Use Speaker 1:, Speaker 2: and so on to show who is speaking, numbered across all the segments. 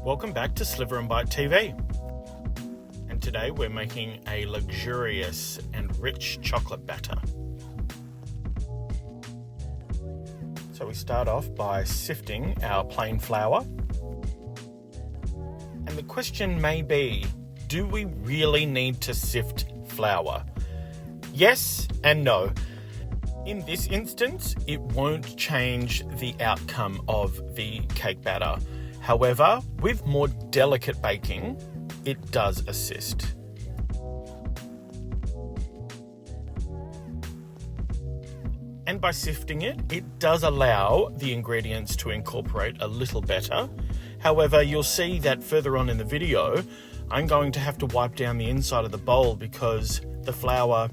Speaker 1: Welcome back to Sliver and Bite TV. And today we're making a luxurious and rich chocolate batter. So we start off by sifting our plain flour. And the question may be, do we really need to sift flour? Yes and no. In this instance, it won't change the outcome of the cake batter. However, with more delicate baking, it does assist. And by sifting it, it does allow the ingredients to incorporate a little better. However, you'll see that further on in the video, I'm going to have to wipe down the inside of the bowl because the flour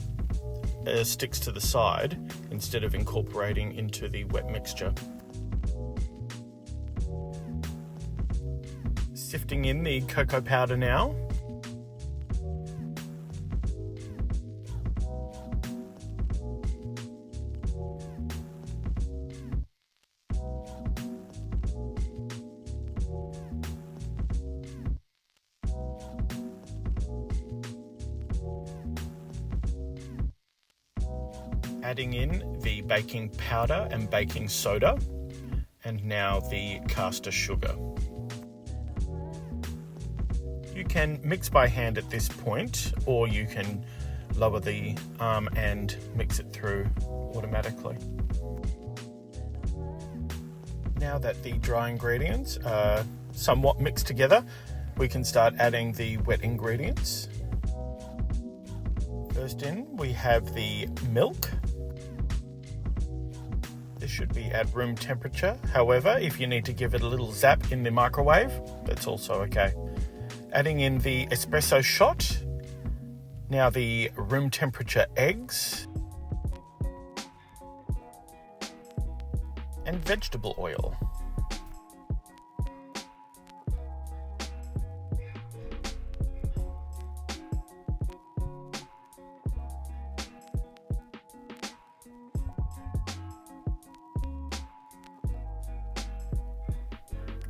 Speaker 1: sticks to the side instead of incorporating into the wet mixture. Sifting in the cocoa powder now. Adding in the baking powder and baking soda, and now the caster sugar. You can mix by hand at this point, or you can lower the arm and mix it through automatically. Now that the dry ingredients are somewhat mixed together, we can start adding the wet ingredients. First in, we have the milk. This should be at room temperature. However, if you need to give it a little zap in the microwave, that's also okay. Adding in the espresso shot. Now the room temperature eggs. And vegetable oil.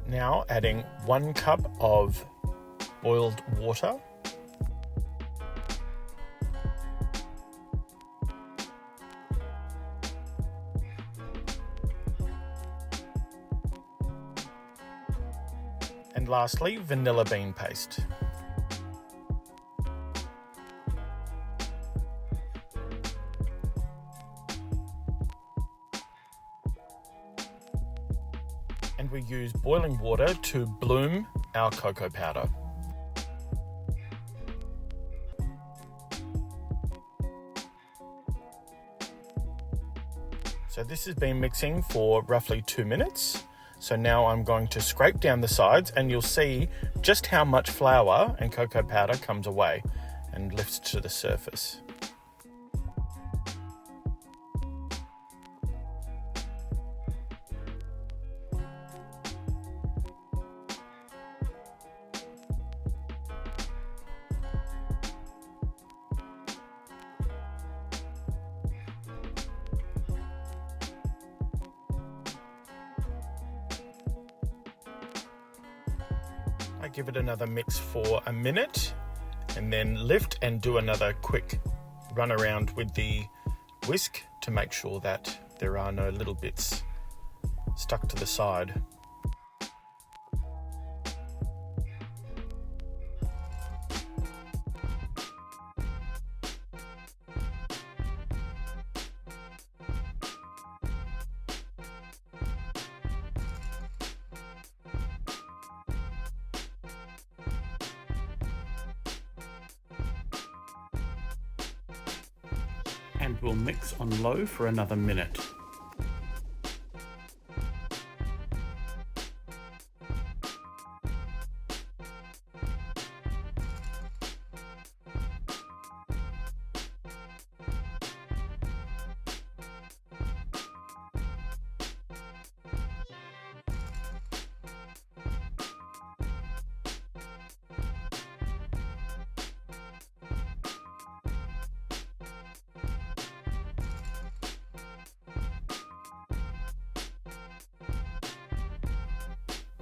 Speaker 1: Now adding 1 cup of boiled water. And lastly, vanilla bean paste. And we use boiling water to bloom our cocoa powder. So this has been mixing for roughly 2 minutes. So now I'm going to scrape down the sides and you'll see just how much flour and cocoa powder comes away and lifts to the surface. I give it another mix for a minute and then lift and do another quick run around with the whisk to make sure that there are no little bits stuck to the side. And we'll mix on low for another minute.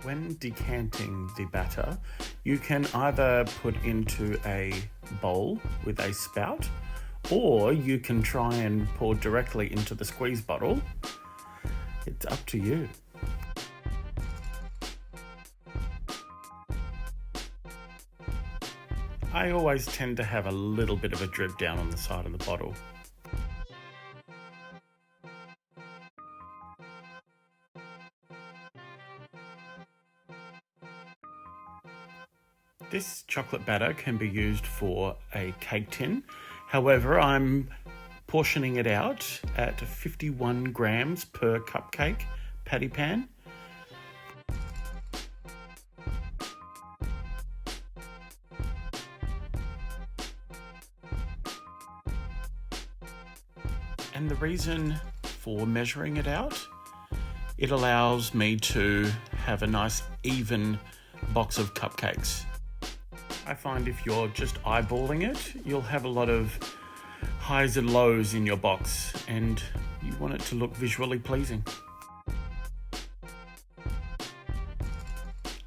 Speaker 1: When decanting the batter, you can either put into a bowl with a spout, or you can try and pour directly into the squeeze bottle. It's up to you. I always tend to have a little bit of a drip down on the side of the bottle. This chocolate batter can be used for a cake tin. However, I'm portioning it out at 51 grams per cupcake patty pan. And the reason for measuring it out, it allows me to have a nice even box of cupcakes. I find if you're just eyeballing it, you'll have a lot of highs and lows in your box, and you want it to look visually pleasing.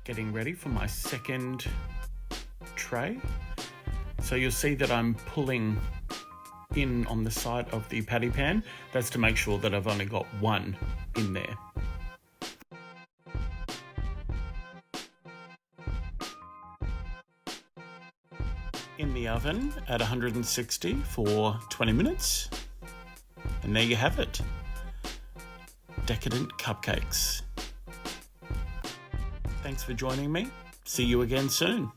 Speaker 1: Getting ready for my second tray. So you'll see that I'm pulling in on the side of the patty pan. That's to make sure that I've only got one in there. In the oven at 160 for 20 minutes. And there you have it. Decadent cupcakes. Thanks for joining me. See you again soon.